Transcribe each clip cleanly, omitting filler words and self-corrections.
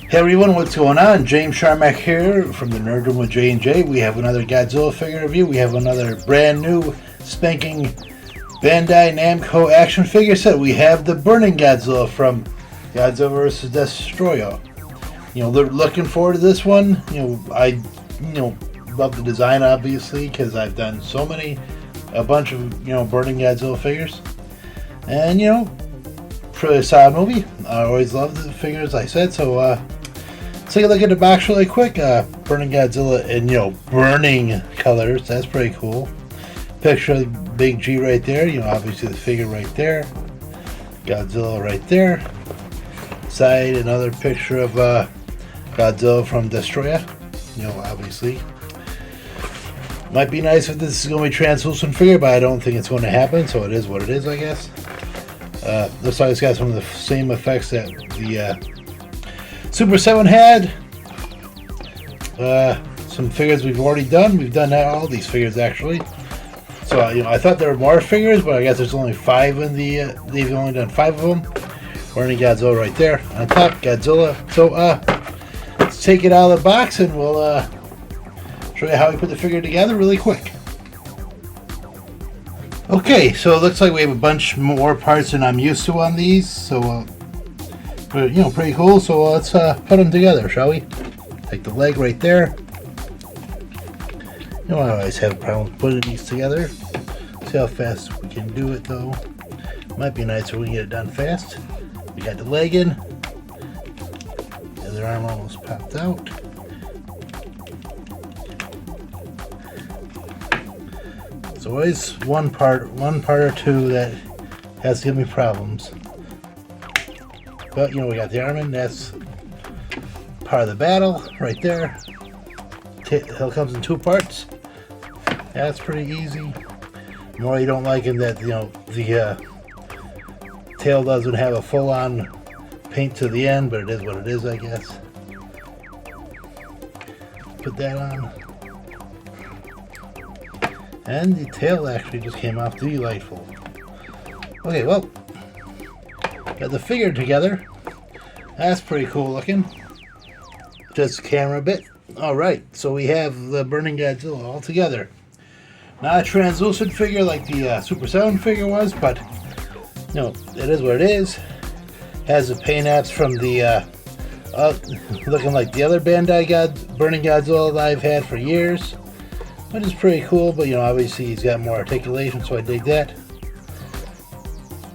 Hey everyone, what's going on? James Sharmack here from the Nerd Room with J&J. We have another Godzilla figure review. We have another brand new spanking Bandai Namco action figure set. We have the Burning Godzilla from Godzilla vs. Destroyer. Looking forward to this one. I love the design obviously because I've done a bunch of Burning Godzilla figures, and pretty solid movie. I always love the figures, I said. So let's take a look at the box really quick. Burning Godzilla in burning colors. That's pretty cool. Picture of the big G right there. Obviously the figure right there. Godzilla right there. Side, another picture of Godzilla from Destroyer. Obviously. Might be nice if this is going to be translucent figure, but I don't think it's going to happen, so it is what it is, I guess. Looks like it's got some of the same effects that the Super 7 had. Some figures we've already done. We've done all these figures, actually. So, I thought there were more figures, but I guess there's only 5 in the... they've only done 5 of them. Burning Godzilla right there. On top, Godzilla. So, let's take it out of the box, and we'll... show you how we put the figure together really quick. Okay, so it looks like we have a bunch more parts than I'm used to on these, so pretty cool. So let's put them together, shall we? Take the leg right there. I always have a problem putting these together. See how fast we can do it though. Might be nice if we can get it done fast. We got the leg in. The other arm almost popped out. There's always one part or two that has to give me problems. But we got the arm in. That's part of the battle right there. Tail comes in 2 parts. That's pretty easy. More you don't like in that the tail doesn't have a full-on paint to the end, but it is what it is, I guess. Put that on. And the tail actually just came off. Delightful. Okay, well, got the figure together. That's pretty cool looking. Just camera a bit. Alright, so we have the Burning Godzilla all together. Not a translucent figure like the Super 7 figure was, but it is what it is. Has the paint apps from the looking like the other Bandai Burning Godzilla that I've had for years. Which is pretty cool, but obviously he's got more articulation, so I dig that.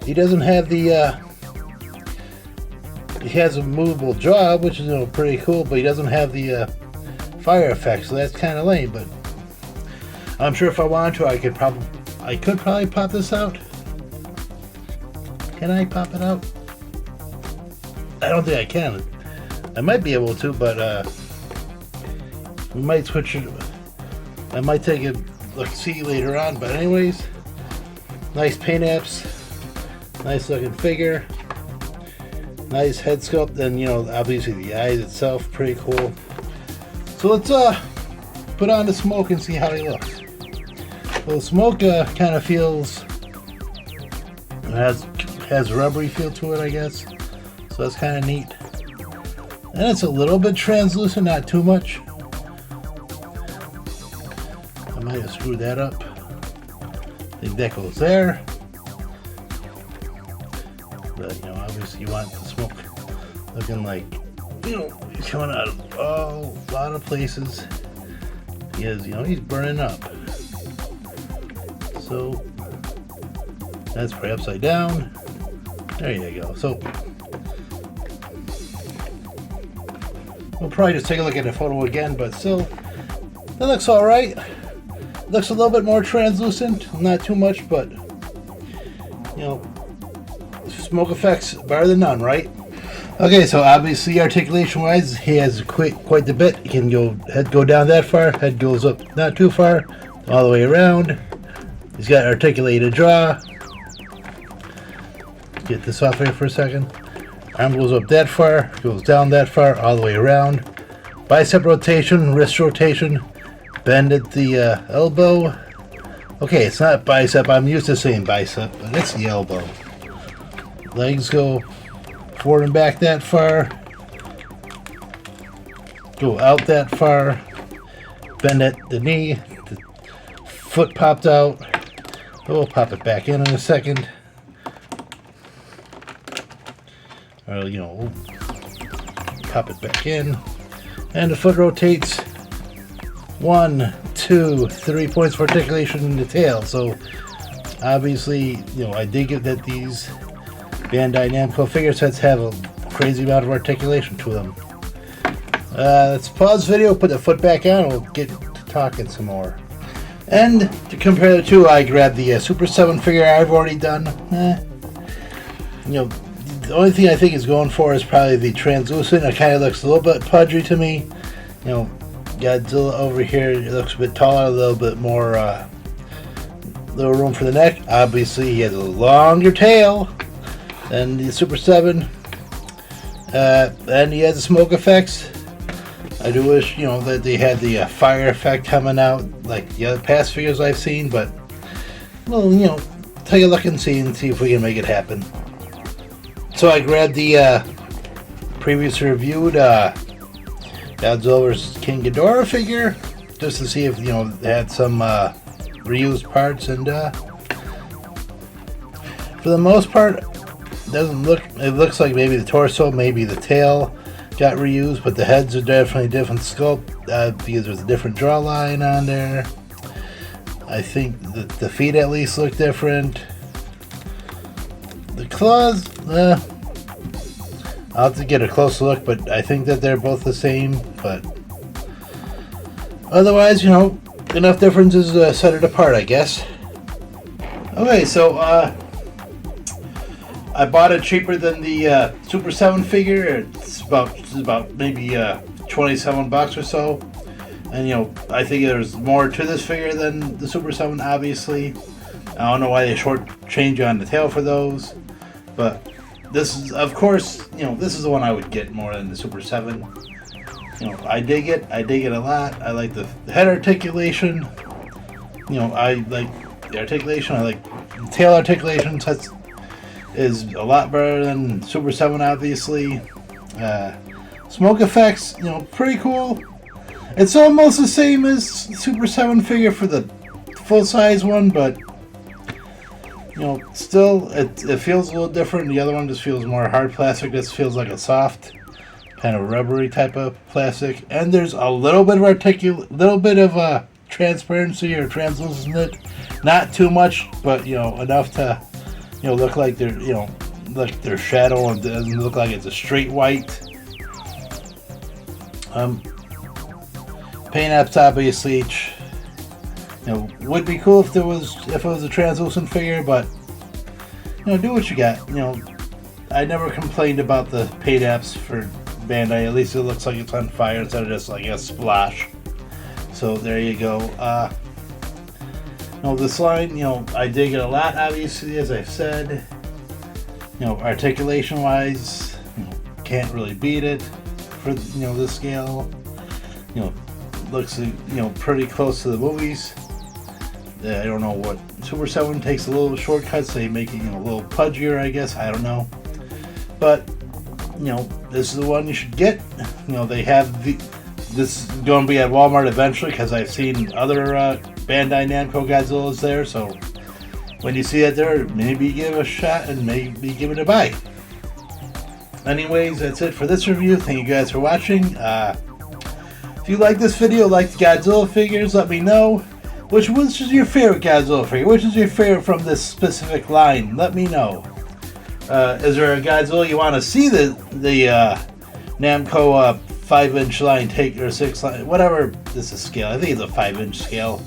He doesn't have the he has a movable jaw, which is pretty cool, but he doesn't have the fire effect, so that's kind of lame. But I'm sure if I wanted to, I could probably pop this out. Can I pop it out? I don't think I can. I might be able to, but we might switch it. I might take a look-see later on, but anyways, nice paint apps, nice looking figure, nice head sculpt, and obviously the eyes itself, pretty cool. So let's put on the smoke and see how he looks. Well, the smoke kind of feels, has a rubbery feel to it, I guess, so that's kind of neat. And it's a little bit translucent, not too much. I might have screwed that up. I think that goes there. But obviously you want the smoke looking like he's coming out of a lot of places. He is, he's burning up. So that's probably upside down. There you go. So we'll probably just take a look at the photo again, but still, that looks all right. Looks a little bit more translucent, not too much, but smoke effects better than none, right? Okay, so obviously articulation wise, he has quite the bit. He can head go down that far, head goes up not too far, all the way around. He's got articulated jaw. Get this off here for a second. Arm goes up that far, goes down that far, all the way around. Bicep rotation, wrist rotation. Bend at the elbow. Okay, it's not bicep. I'm used to saying bicep, but it's the elbow. Legs go forward and back that far. go out that far, bend at the knee, the foot popped out. We'll pop it back in a second. Or, we'll pop it back in. And the foot rotates 1, 2, 3 points for articulation in the tail. So, obviously, I dig it that these Bandai Namco figure sets have a crazy amount of articulation to them. Let's pause the video, put the foot back on, and we'll get to talking some more. And to compare the two, I grabbed the Super 7 figure I've already done. The only thing I think is going for is probably the translucent. It kind of looks a little bit pudgy to me. Godzilla over here, it looks a bit taller, a little bit more, little room for the neck. Obviously, he has a longer tail than the Super 7. And he has the smoke effects. I do wish, that they had the fire effect coming out like the other past figures I've seen, but, well, take a look and see if we can make it happen. So I grabbed the previously reviewed Godzilla vs. King Ghidorah figure, just to see if, they had some reused parts, and for the most part, it looks like maybe the torso, maybe the tail got reused, but the heads are definitely a different sculpt because there's a different jawline on there. I think the feet at least look different. The claws, I'll have to get a closer look, but I think that they're both the same. But otherwise, enough differences to set it apart, I guess. Okay, so I bought it cheaper than the Super 7 figure. It's about maybe $27 or so. And I think there's more to this figure than the Super 7, obviously. I don't know why they shortchange you on the tail for those. But this is, of course, this is the one I would get more than the Super 7. I dig it. I dig it a lot. I like the head articulation. I like the articulation. I like the tail articulation. Is a lot better than Super 7, obviously. Smoke effects, pretty cool. It's almost the same as Super 7 figure for the full-size one, but still, it feels a little different. The other one just feels more hard plastic. This feels like a soft, kind of rubbery type of plastic. And there's a little bit of transparency or translucent. Not too much, but enough to look like they're like their shadow, and doesn't look like it's a straight white. Paint apps obviously would be cool if it was a translucent figure, but do what you got. I never complained about the paint apps for Bandai. At least it looks like it's on fire instead of just like a splash. So there you go. This line, I dig it a lot, obviously, as I've said. Articulation wise, can't really beat it for the scale. Looks pretty close to the movies. I don't know what Super 7 takes a little shortcuts. They make it a little pudgier, I guess. I don't know, but this is the one you should get. They have this is going to be at Walmart eventually, because I've seen other Bandai Namco Godzillas there. So when you see it there, maybe give it a shot and maybe give it a buy. Anyways, that's it for this review. Thank you guys for watching. If you like this video, like the Godzilla figures, let me know. Which is your favorite Godzilla figure? Which is your favorite from this specific line? Let me know. Is there a Godzilla you want to see the Namco 5-inch line take, or 6 line, whatever this is scale? I think it's a 5-inch scale.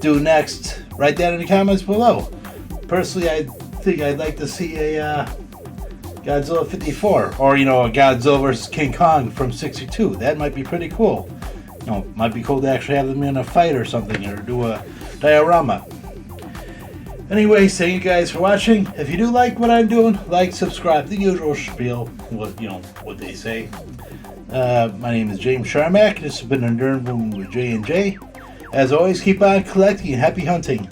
Do next? Write that in the comments below. Personally, I think I'd like to see a Godzilla 54, or a Godzilla vs. King Kong from 62. That might be pretty cool. Might be cool to actually have them in a fight or something, or do a diorama. Anyways, thank you guys for watching. If you do like what I'm doing, like, subscribe, the usual spiel, what they say. My name is James Sharmack. This has been a Nerd Room with J&J. As always, keep on collecting and happy hunting.